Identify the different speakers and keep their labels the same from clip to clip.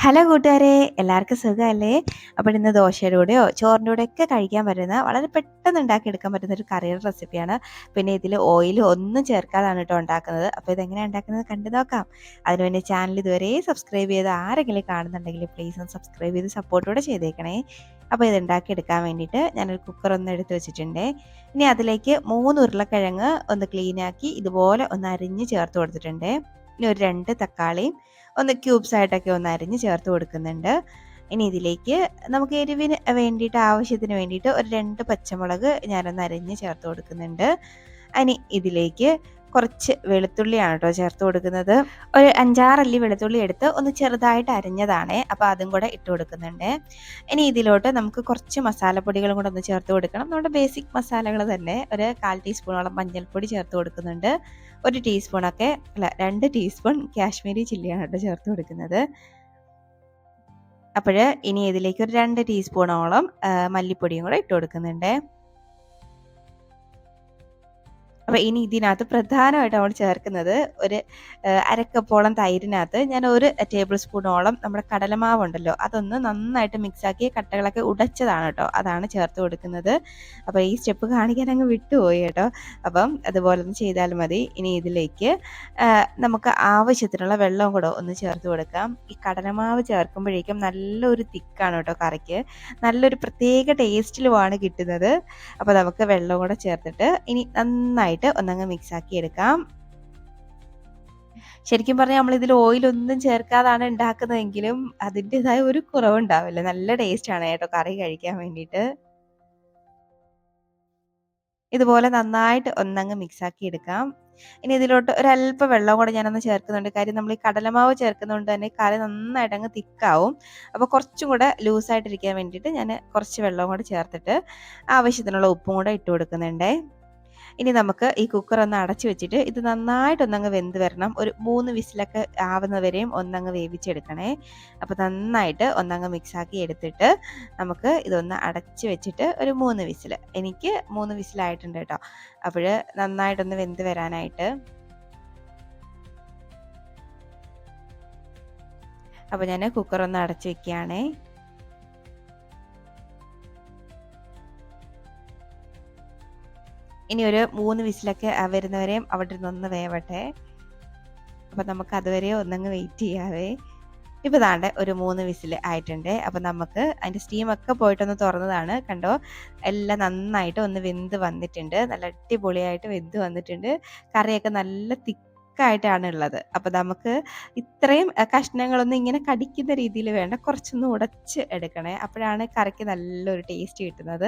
Speaker 1: Hello കൂട്ടുകാരെ, എല്ലാവർക്കും സുഖമല്ലേ? അപ്പോൾ ഇന്ന് ദോശയുടെ കൂടെയോ ചോറിൻ്റെ കൂടെയൊക്കെ കഴിക്കാൻ പറ്റുന്ന വളരെ പെട്ടെന്ന് ഉണ്ടാക്കിയെടുക്കാൻ പറ്റുന്ന ഒരു കറിയുടെ റെസിപ്പിയാണ്. പിന്നെ ഇതിൽ ഓയിൽ ഒന്നും ചേർക്കാതാണ് കേട്ടോ ഉണ്ടാക്കുന്നത്. അപ്പോൾ ഇതെങ്ങനെയാണ് ഉണ്ടാക്കുന്നത് കണ്ടു നോക്കാം. അതിനുവേണ്ടി ചാനൽ ഇതുവരെ സബ്സ്ക്രൈബ് ചെയ്ത് ആരെങ്കിലും കാണുന്നുണ്ടെങ്കിൽ പ്ലീസ് ഒന്ന് സബ്സ്ക്രൈബ് ചെയ്ത് സപ്പോർട്ടോടെ ചെയ്തേക്കണേ. അപ്പോൾ ഇത് ഉണ്ടാക്കിയെടുക്കാൻ വേണ്ടിയിട്ട് ഞാനൊരു കുക്കർ ഒന്ന് എടുത്ത് വെച്ചിട്ടുണ്ട്. ഇനി അതിലേക്ക് 3 ഉരുളക്കിഴങ്ങ് ഒന്ന് ക്ലീനാക്കി ഇതുപോലെ ഒന്ന് അരിഞ്ഞ് ചേർത്ത് കൊടുത്തിട്ടുണ്ട്. ഇനി ഒരു 2 തക്കാളിയും ഒന്ന് ക്യൂബ്സ് ആയിട്ടൊക്കെ ഒന്ന് അരിഞ്ഞ് ചേർത്ത് കൊടുക്കുന്നുണ്ട്. ഇനി ഇതിലേക്ക് നമുക്ക് എരിവിന് വേണ്ടിയിട്ട് ആവശ്യത്തിന് വേണ്ടിയിട്ട് ഒരു 2 പച്ചമുളക് ഞാനൊന്ന് അരിഞ്ഞ് ചേർത്ത് കൊടുക്കുന്നുണ്ട്. ഇനി ഇതിലേക്ക് കുറച്ച് വെളുത്തുള്ളിയാണ് കേട്ടോ ചേർത്ത് കൊടുക്കുന്നത്. ഒരു 5-6 അല്ലി വെളുത്തുള്ളി എടുത്ത് ഒന്ന് ചെറുതായിട്ട് അരിഞ്ഞതാണേ. അപ്പോൾ അതും കൂടെ ഇട്ട് കൊടുക്കുന്നുണ്ട്. ഇനി ഇതിലോട്ട് നമുക്ക് കുറച്ച് മസാലപ്പൊടികളും കൂടെ ഒന്ന് ചേർത്ത് കൊടുക്കണം. നമ്മുടെ ബേസിക് മസാലകൾ തന്നെ. ഒരു 1/4 ടീസ്പൂണോളം മഞ്ഞൾപ്പൊടി ചേർത്ത് കൊടുക്കുന്നുണ്ട്. 1 ടീസ്പൂണൊക്കെ അല്ല 2 ടീസ്പൂൺ കാശ്മീരി ചില്ലിയാണ് കേട്ടോ ചേർത്ത് കൊടുക്കുന്നത്. അപ്പോൾ ഇനി ഇതിലേക്ക് ഒരു 2 ടീസ്പൂണോളം മല്ലിപ്പൊടിയും കൂടെ ഇട്ട് കൊടുക്കുന്നുണ്ട്. അപ്പോൾ ഇനി ഇതിനകത്ത് പ്രധാനമായിട്ട് നമ്മൾ ചേർക്കുന്നത് ഒരു അരക്കപ്പോളം തൈരിനകത്ത് ഞാൻ 1 ടേബിൾ സ്പൂണോളം നമ്മുടെ കടലമാവുണ്ടല്ലോ അതൊന്ന് നന്നായിട്ട് മിക്സാക്കി കട്ടകളൊക്കെ ഉടച്ചതാണ് കേട്ടോ, അതാണ് ചേർത്ത് കൊടുക്കുന്നത്. അപ്പോൾ ഈ സ്റ്റെപ്പ് കാണിക്കാൻ അങ്ങ് വിട്ടുപോയി കേട്ടോ. അപ്പം അതുപോലെ ഒന്ന് ചെയ്താൽ മതി. ഇനി ഇതിലേക്ക് നമുക്ക് ആവശ്യത്തിനുള്ള വെള്ളവും കൂടെ ഒന്ന് ചേർത്ത് കൊടുക്കാം. ഈ കടലമാവ് ചേർക്കുമ്പോഴേക്കും നല്ലൊരു തിക്കാണ് കേട്ടോ കറിക്ക്, നല്ലൊരു പ്രത്യേക ടേസ്റ്റിലുമാണ് കിട്ടുന്നത്. അപ്പോൾ നമുക്ക് വെള്ളം കൂടെ ചേർത്തിട്ട് ഇനി നന്നായിട്ട് ഒന്നങ്ങ് മിക്സാക്കി എടുക്കാം. ശരിക്കും പറഞ്ഞാൽ നമ്മളിതിൽ ഓയിലൊന്നും ചേർക്കാതാണ് ഉണ്ടാക്കുന്നതെങ്കിലും അതിൻ്റെതായ ഒരു കുറവുണ്ടാവില്ല. നല്ല ടേസ്റ്റാണ് കേട്ടോ കറി കഴിക്കാൻ വേണ്ടിയിട്ട്. ഇതുപോലെ നന്നായിട്ട് ഒന്നങ്ങ് മിക്സാക്കി എടുക്കാം. ഇനി ഇതിലോട്ട് ഒരല്പം വെള്ളം കൂടെ ഞാനൊന്ന് ചേർക്കുന്നുണ്ട്. കാര്യം നമ്മൾ ഈ കടലമാവ് ചേർക്കുന്നതുകൊണ്ട് തന്നെ കറി നന്നായിട്ട് അങ്ങ് തിക്കാവും. അപ്പോൾ കുറച്ചും കൂടെ ലൂസായിട്ടിരിക്കാൻ വേണ്ടിയിട്ട് ഞാൻ കുറച്ച് വെള്ളം കൂടെ ചേർത്തിട്ട് ആവശ്യത്തിനുള്ള ഉപ്പും കൂടെ ഇട്ട് കൊടുക്കുന്നുണ്ട്. ഇനി നമുക്ക് ഈ കുക്കർ ഒന്ന് അടച്ചു വെച്ചിട്ട് ഇത് നന്നായിട്ടൊന്നങ്ങ് വെന്ത് വരണം. ഒരു 3 വിസിലൊക്കെ ആവുന്നവരെയും ഒന്നങ്ങ് വേവിച്ചെടുക്കണേ. അപ്പോൾ നന്നായിട്ട് ഒന്നങ്ങ് മിക്സാക്കി എടുത്തിട്ട് നമുക്ക് ഇതൊന്ന് അടച്ച് വെച്ചിട്ട് ഒരു 3 വിസിൽ, എനിക്ക് 3 വിസിലായിട്ടുണ്ട് കേട്ടോ. അപ്പോൾ നന്നായിട്ടൊന്ന് വെന്ത് വരാനായിട്ട്. അപ്പോൾ ഞാൻ കുക്കർ ഒന്ന് അടച്ച് വെക്കുകയാണേ. ഇനി ഒരു 3 വിസിലൊക്കെ വരുന്നവരെയും അവിടെ ഇരുന്നൊന്ന് വേവട്ടെ. അപ്പം നമുക്ക് അതുവരെ ഒന്നങ്ങ് വെയിറ്റ് ചെയ്യാവേ. ഇപ്പോൾ ദാണ്ടെ ഒരു 3 വിസിൽ ആയിട്ടുണ്ട്. അപ്പം നമുക്ക് അതിൻ്റെ സ്റ്റീമൊക്കെ പോയിട്ടൊന്ന് തുറന്നതാണ്. കണ്ടോ, എല്ലാം നന്നായിട്ട് ഒന്ന് വെന്ത് വന്നിട്ടുണ്ട്. നല്ല അടിപൊളിയായിട്ട് വെന്ത് വന്നിട്ടുണ്ട്. കറിയൊക്കെ നല്ല തിക്കായിട്ടാണ് ഉള്ളത്. അപ്പം നമുക്ക് ഇത്രയും കഷ്ണങ്ങളൊന്നും ഇങ്ങനെ കടിക്കുന്ന രീതിയിൽ വേണ്ട, കുറച്ചൊന്ന് ഉടച്ച് എടുക്കണേ. അപ്പോഴാണ് കറിക്ക് നല്ലൊരു ടേസ്റ്റ് കിട്ടുന്നത്.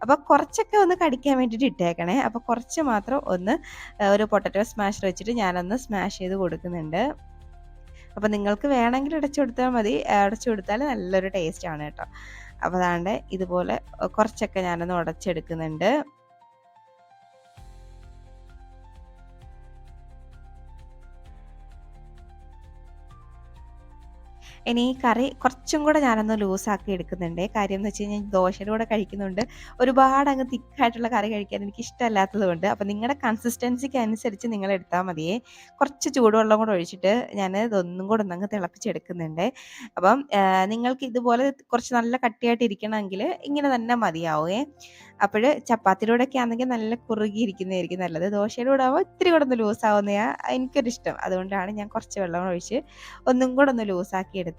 Speaker 1: അപ്പോൾ കുറച്ചൊക്കെ ഒന്ന് കടിക്കാൻ വേണ്ടിയിട്ട് ഇട്ടേക്കണേ. അപ്പോൾ കുറച്ച് മാത്രം ഒന്ന് ഒരു പൊട്ടറ്റോ സ്മാഷർ വെച്ചിട്ട് ഞാനൊന്ന് സ്മാഷ് ചെയ്ത് കൊടുക്കുന്നുണ്ട്. അപ്പോൾ നിങ്ങൾക്ക് വേണമെങ്കിൽ അടച്ചു കൊടുത്താൽ മതി. അടച്ചു കൊടുത്താൽ നല്ലൊരു ടേസ്റ്റാണ് കേട്ടോ. അപ്പോൾ അതാണ്ട് ഇതുപോലെ കുറച്ചൊക്കെ ഞാനൊന്ന് ഉടച്ചെടുക്കുന്നുണ്ട്. ഇനി ഈ കറി കുറച്ചും കൂടെ ഞാനൊന്ന് ലൂസാക്കി എടുക്കുന്നുണ്ട്. കാര്യം എന്ന് വെച്ച് കഴിഞ്ഞാൽ ദോശയുടെ കൂടെ കഴിക്കുന്നുണ്ട് ഒരുപാട് അങ്ങ് തിക്കായിട്ടുള്ള കറി കഴിക്കാൻ എനിക്ക് ഇഷ്ടമല്ലാത്തത് കൊണ്ട്. അപ്പം നിങ്ങളുടെ കൺസിസ്റ്റൻസിക്ക് അനുസരിച്ച് നിങ്ങൾ എടുത്താൽ മതിയേ. കുറച്ച് ചൂടുവെള്ളം കൂടെ ഒഴിച്ചിട്ട് ഞാൻ ഇതൊന്നും കൂടെ ഒന്നങ്ങ് തിളപ്പിച്ചെടുക്കുന്നുണ്ട്. അപ്പം നിങ്ങൾക്ക് ഇതുപോലെ കുറച്ച് നല്ല കട്ടിയായിട്ട് ഇരിക്കണമെങ്കിൽ ഇങ്ങനെ തന്നെ മതിയാവേ. അപ്പോൾ ചപ്പാത്തിയുടെ ആണെങ്കിൽ നല്ല കുറുകിയിരിക്കുന്നതായിരിക്കും നല്ലത്. ദോശയുടെ കൂടെ ആകുമ്പോൾ ഇത്തിരി കൂടെ ഒന്ന് ലൂസാവുന്നതാണ് എനിക്കൊരിഷ്ടം. അതുകൊണ്ടാണ് ഞാൻ കുറച്ച് വെള്ളം ഒഴിച്ച് ഒന്നും കൂടെ ഒന്ന് ലൂസാക്കി എടുത്തത്.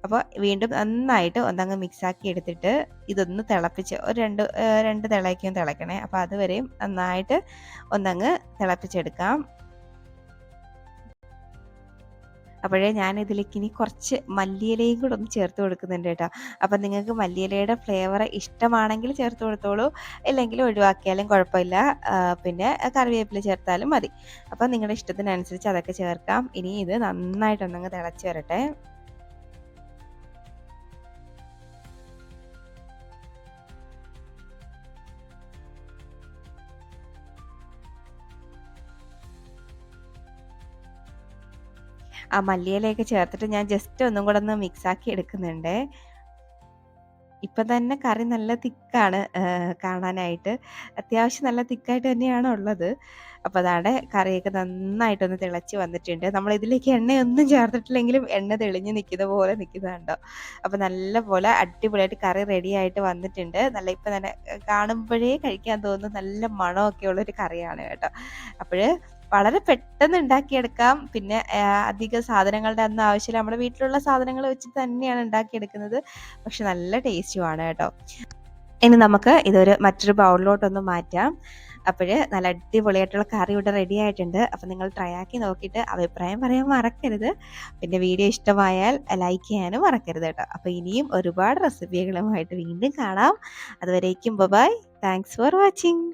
Speaker 1: അപ്പോൾ വീണ്ടും നന്നായിട്ട് ഒന്നങ്ങ് മിക്സാക്കി എടുത്തിട്ട് ഇതൊന്ന് തിളപ്പിച്ച് ഒരു 2 തിളയ്ക്കും തിളയ്ക്കണേ. അപ്പോൾ അതുവരെയും നന്നായിട്ട് ഒന്നങ്ങ് തിളപ്പിച്ചെടുക്കാം. അപ്പോഴേ ഞാൻ ഇതിലേക്ക് ഇനി കുറച്ച് മല്ലിയിലയും കൂടെ ഒന്ന് ചേർത്ത് കൊടുക്കുന്നുണ്ട് കേട്ടോ. അപ്പം നിങ്ങൾക്ക് മല്ലിയിലയുടെ ഫ്ലേവർ ഇഷ്ടമാണെങ്കിൽ ചേർത്ത് കൊടുത്തോളൂ, ഇല്ലെങ്കിൽ ഒഴിവാക്കിയാലും കുഴപ്പമില്ല. പിന്നെ കറിവേപ്പില ചേർത്താലും മതി. അപ്പം നിങ്ങളുടെ ഇഷ്ടത്തിനനുസരിച്ച് അതൊക്കെ ചേർക്കാം. ഇനി ഇത് നന്നായിട്ടൊന്നങ്ങ് തിളച്ച് വരട്ടെ. ആ മല്ലിയിലയൊക്കെ ചേർത്തിട്ട് ഞാൻ ജസ്റ്റ് ഒന്നും കൂടെ ഒന്ന് മിക്സാക്കി എടുക്കുന്നുണ്ട്. ഇപ്പം തന്നെ കറി നല്ല തിക്കാണ് കാണാനായിട്ട്. അത്യാവശ്യം നല്ല തിക്കായിട്ട് തന്നെയാണ് ഉള്ളത്. അപ്പോൾ അതാടെ കറിയൊക്കെ നന്നായിട്ടൊന്ന് തിളച്ച് വന്നിട്ടുണ്ട്. നമ്മളിതിലേക്ക് എണ്ണയൊന്നും ചേർത്തിട്ടില്ലെങ്കിലും എണ്ണ തെളിഞ്ഞ് നിൽക്കുന്ന പോലെ നിൽക്കുന്നത് കണ്ടോ. അപ്പോൾ നല്ലപോലെ അടിപൊളിയായിട്ട് കറി റെഡിയായിട്ട് വന്നിട്ടുണ്ട്. നല്ല ഇപ്പം തന്നെ കാണുമ്പോഴേ കഴിക്കാൻ തോന്നുന്ന നല്ല മണമൊക്കെ ഉള്ളൊരു കറിയാണ് കേട്ടോ. അപ്പോഴ് വളരെ പെട്ടെന്ന് ഉണ്ടാക്കിയെടുക്കാം. പിന്നെ അധികം സാധനങ്ങളുടെ ഒന്നും ആവശ്യമില്ല. നമ്മുടെ വീട്ടിലുള്ള സാധനങ്ങൾ വെച്ചിട്ട് തന്നെയാണ് ഉണ്ടാക്കിയെടുക്കുന്നത്. പക്ഷെ നല്ല ടേസ്റ്റുമാണ് കേട്ടോ. ഇനി നമുക്ക് ഇതൊരു മറ്റൊരു ബൗളിലോട്ടൊന്ന് മാറ്റാം. അപ്പോഴ് നല്ല അടിപൊളിയായിട്ടുള്ള കറി ഇവിടെ റെഡി ആയിട്ടുണ്ട്. അപ്പോൾ നിങ്ങൾ ട്രൈ ആക്കി നോക്കിയിട്ട് അഭിപ്രായം പറയാൻ മറക്കരുത്. പിന്നെ വീഡിയോ ഇഷ്ടമായാൽ ലൈക്ക് ചെയ്യാനും മറക്കരുത് കേട്ടോ. അപ്പോൾ ഇനിയും ഒരുപാട് റെസിപ്പികളുമായിട്ട് വീണ്ടും കാണാം. അതുവരേക്കും ബൈ. Thanks for watching.